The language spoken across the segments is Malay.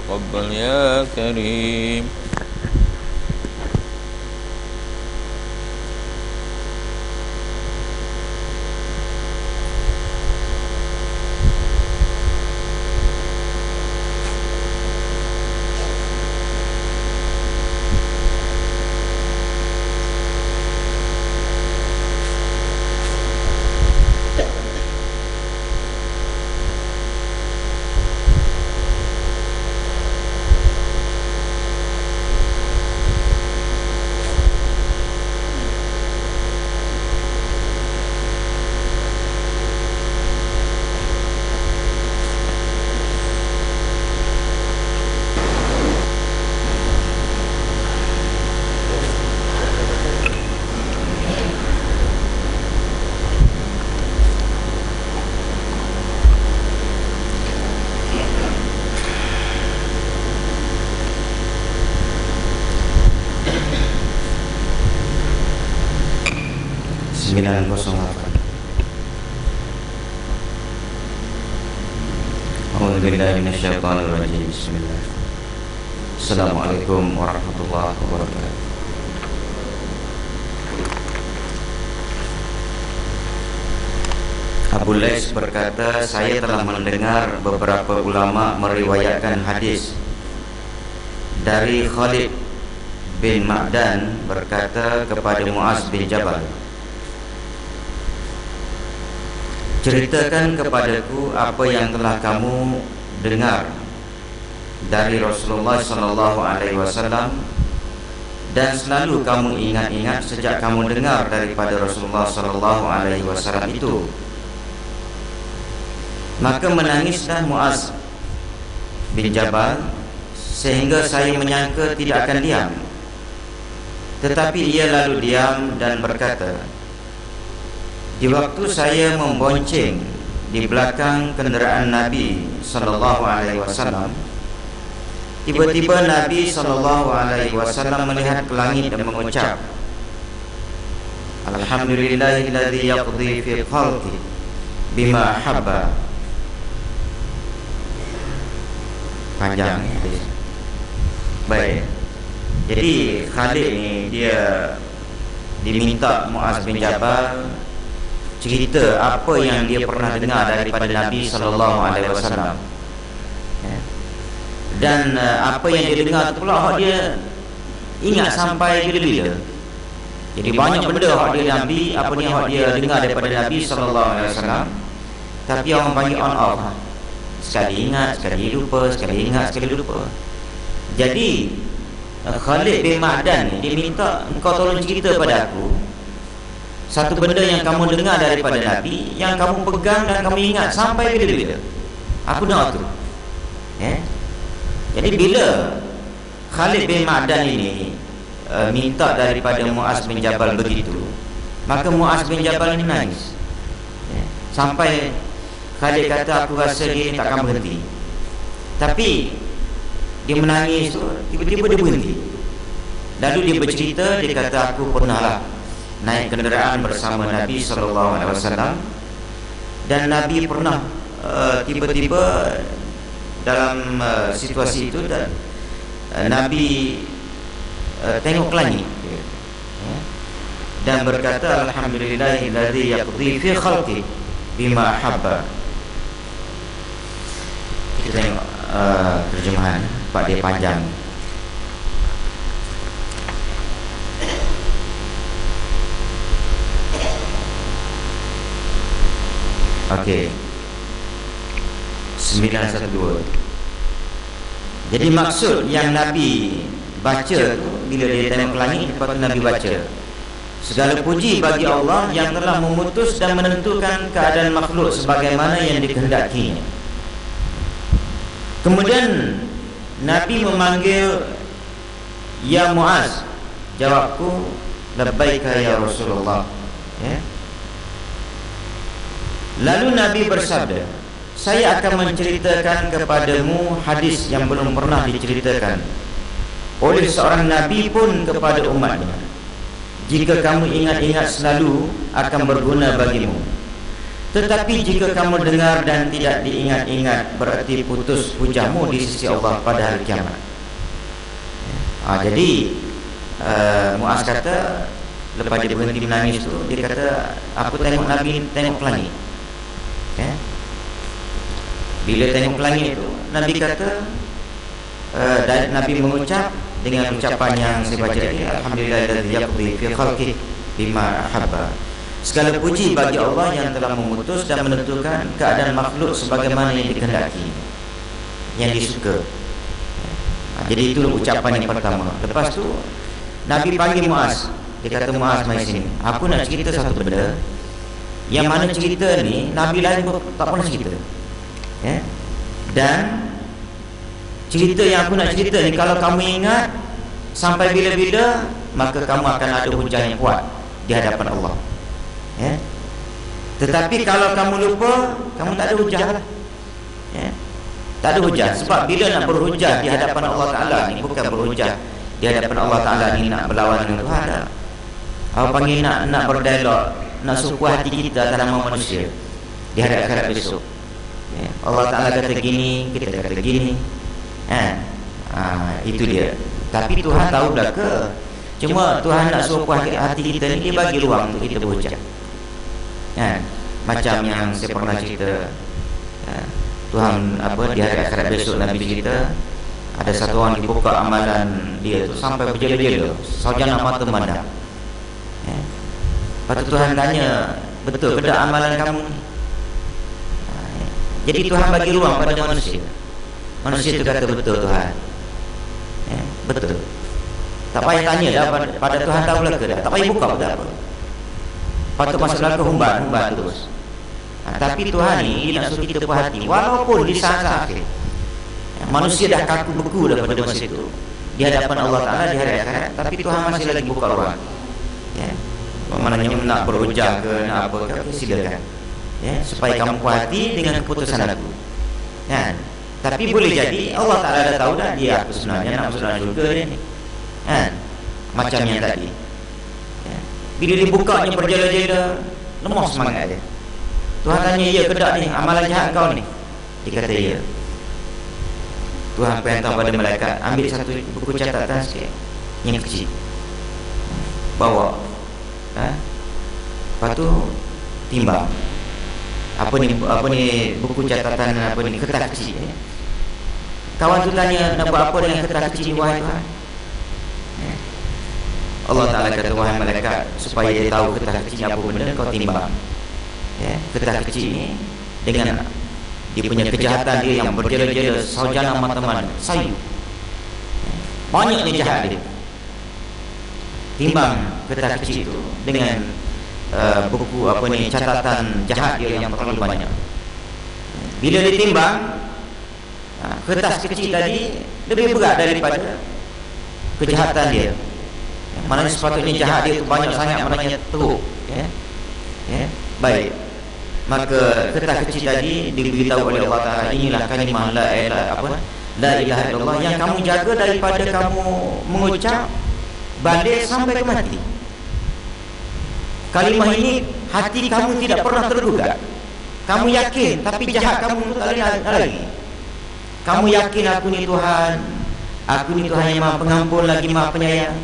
تقبل يا كريم. A'udzubillahiminasyaitonirrajim. Bismillah. Assalamualaikum warahmatullahi wabarakatuh. Abu Lais berkata, saya telah mendengar beberapa ulama meriwayatkan hadis dari Khalid bin Ma'dan berkata kepada Muaz bin Jabal, ceritakan kepadaku apa yang telah kamu dengar dari Rasulullah sallallahu alaihi wasallam dan selalu kamu ingat-ingat sejak kamu dengar daripada Rasulullah sallallahu alaihi wasallam itu. Maka menangislah Muaz bin Jabal sehingga saya menyangka tidak akan diam. Tetapi ia lalu diam dan berkata, di waktu saya membonceng di belakang kenderaan Nabi sallallahu alaihi wasallam, tiba-tiba Nabi sallallahu alaihi wasallam melihat ke langit dan mengucap, Alhamdulillahilladzi yaqdi fi khalqi bima habba. Panjang hadis. Baik. Jadi Khalid ni dia diminta Muaz bin Jabal cerita apa yang dia pernah dengar daripada Nabi sallallahu alaihi wasallam. Dan apa yang dia dengar tu pula dia ingat sampai bila-bila. Jadi banyak benda hak dia Nabi, apa ni hak dia dengar daripada Nabi sallallahu alaihi wasallam. Tapi orang panggil on off. Sekali ingat, sekali lupa, sekali ingat, sekali lupa. Jadi Khalid bin Ma'dan ni dia minta, engkau tolong cerita pada aku satu benda yang kamu dengar daripada Nabi, yang kamu pegang dan kamu ingat sampai bila-bila. Aku dengar tu. Jadi bila Khalid bin Ma'dan ini minta daripada Muaz bin Jabal begitu, maka Muaz bin Jabal ini nangis. Sampai Khalid kata, aku rasa dia ni takkan berhenti. Tapi dia menangis tu, tiba-tiba dia berhenti. Lalu dia bercerita, dia kata, aku pernahlah naik kenderaan bersama Nabi sallallahu alaihi wasallam, dan Nabi pernah tiba-tiba dalam situasi itu dan Nabi tengok ke langit dan berkata, Alhamdulillahilladzi yaqdi fi khalqi bima habba. Kita tengok terjemahan, sebab dia panjang. Okey, 912. Jadi maksud yang Nabi baca tu, bila dia tengok ke langit, lepas tu Nabi baca, segala puji bagi Allah yang telah memutus dan menentukan keadaan makhluk sebagaimana yang dikehendakinya. Kemudian Nabi memanggil, ya Muaz. Jawabku, labbaika ya Rasulullah. Lalu Nabi bersabda, saya akan menceritakan kepadamu hadis yang belum pernah diceritakan oleh seorang Nabi pun kepada umatnya. Jika kamu ingat-ingat selalu, akan berguna bagimu. Tetapi jika kamu dengar dan tidak diingat-ingat, berarti putus hujahmu di sisi Allah pada hari kiamat. Jadi Muaz kata, lepas dia berhenti menangis tu, dia kata, aku tengok Nabi tengok langit. Bila tengok langit tu, Nabi kata, Nabi mengucap dengan ucapan yang saya baca tadi, alhamdulillahilladzi yaqdi fi khalqihi bima habba. Segala puji bagi Allah yang telah memutus dan menentukan keadaan makhluk sebagaimana yang dikehendaki, yang disuka. Jadi itu ucapan yang pertama. Lepas tu Nabi panggil Muaz. Dia kata, Muaz, mari sini, aku nak cerita satu benda yang mana cerita ni Nabi lain pun tak pernah cerita. Dan cerita yang aku nak cerita ni, kalau kamu ingat sampai bila-bila, maka kamu akan ada hujah yang kuat di hadapan Allah. Tetapi kalau kamu lupa, kamu tak ada hujah lah. Tak ada hujah. Sebab bila nak berhujah di hadapan Allah Ta'ala ni, bukan berhujah di hadapan Allah Ta'ala ni nak berlawan dengan Tuhan. Apa panggil nak berdialog, nak suku hati kita atas nama manusia di hadapan besok. Allah Ta'ala kata gini, kita kata gini. Itu dia. Tapi Tuhan tahu dah ke? Cuma Tuhan nak suku hati kita ni, dia bagi ruang untuk kita berhujah. Macam yang saya pernah cerita, Tuhan di hari akhirat besok, Nabi cerita ada satu orang dibuka amalan dia tu sampai berjela-jela, sarjana mata memandang. Lepas tu Tuhan tanya, betul ke tak amalan kamu ni? Jadi Tuhan bagi ruang pada manusia. Manusia tu kata, betul Tuhan. Betul. Tak payah tanya dah pada Tuhan, tahu lah ke dah. Tak payah buka pun tak apa. Patut masuk dalam humban terus. Tapi Tuhan ni, dia nak suruh kita puas hati, walaupun di saat akhir manusia dah kaku beku daripada masa itu di hadapan Allah Ta'ala di hari akhirat, tapi Tuhan masih lagi buka ruang. Maknanya nak berhujah ke, nak apa ke, silakan. Supaya kamu puas hati dengan keputusan aku. Tapi boleh jadi Allah Ta'ala dah tahu dah dia aku sebenarnya nak masuk dalam syurga dia ni. Macam yang tadi. Bila dibukanya berjela-jela, lemah semangat dia. Tuhan tanya, ya ke tak ni amalan jahat kau ni? Dia kata, ya. Tuhan perintah pada malaikat, ambil satu buku catatan sikit yang kecil, bawa. Lepas tu timbang. Apa ni buku catatan, kertas kecil. Kawan tu tanya, nak buat apa dengan kertas kecil ni, wahai Tuhan? Allah Ta'ala kata, wahai malaikat, supaya dia tahu kertas kecil apa benda, kau timbang. Kertas kecil ni dengan dia punya kejahatan dia yang berjela-jela, sarjana mata-mata, sayu, banyaknya jahat dia. Timbang kertas kecil itu dengan buku catatan jahat dia yang terlalu banyak. Bila ditimbang, kertas kecil tadi lebih berat daripada kejahatan dia. Maknanya sepatutnya jahat dia itu banyak sangat, maknanya teruk. Baik. Maka kertas kecil tadi diberitahu oleh Allah Ta'ala, inilah kalimah la ilaha illallah yang kamu jaga daripada kamu mengucap balik sampai ke mati. Kalimah ini hati kamu tidak pernah tergugat. Kamu yakin, tapi jahat kamu tak lagi. Kamu yakin aku ni Tuhan, aku ni Tuhan yang Maha Pengampun lagi Maha Penyayang.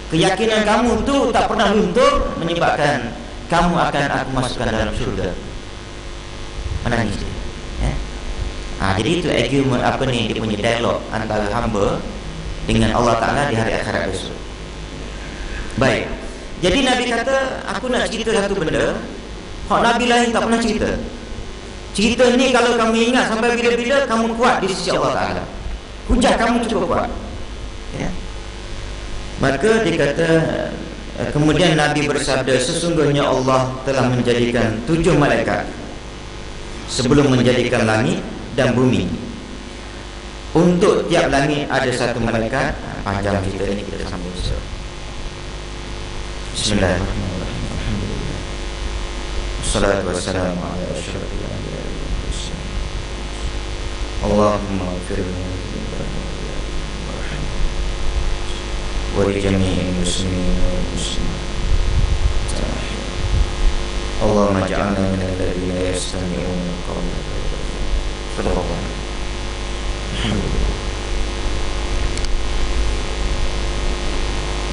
Keyakinan kamu tu tak pernah luntur, menyebabkan kamu akan aku masukkan dalam syurga. Menangis dia. Jadi itu argument dia punya dialog antara hamba dengan Allah Ta'ala di hari akhirat besok. Baik. Jadi Nabi kata, aku nak cerita satu benda hak Nabi lain tak pernah cerita. Cerita ni kalau kamu ingat sampai bila-bila, kamu kuat di sisi Allah Ta'ala. Hujah kamu cukup kuat. Maka dia kata, kemudian Nabi bersabda, sesungguhnya Allah telah menjadikan 7 malaikat sebelum menjadikan langit dan bumi. Untuk tiap langit ada satu malaikat. Panjang cerita ini, kita sambung besok. Bismillahirrahmanirrahim. Alhamdulillah. Wassalatu wassalamu ala asyrafil anbiya'i wal mursalin. Allahumma ighfirli wa li jami'il muslimin wal muslimat. Allahumma ja'alna minal ladzina yastami'una al-qawla. Alhamdulillah.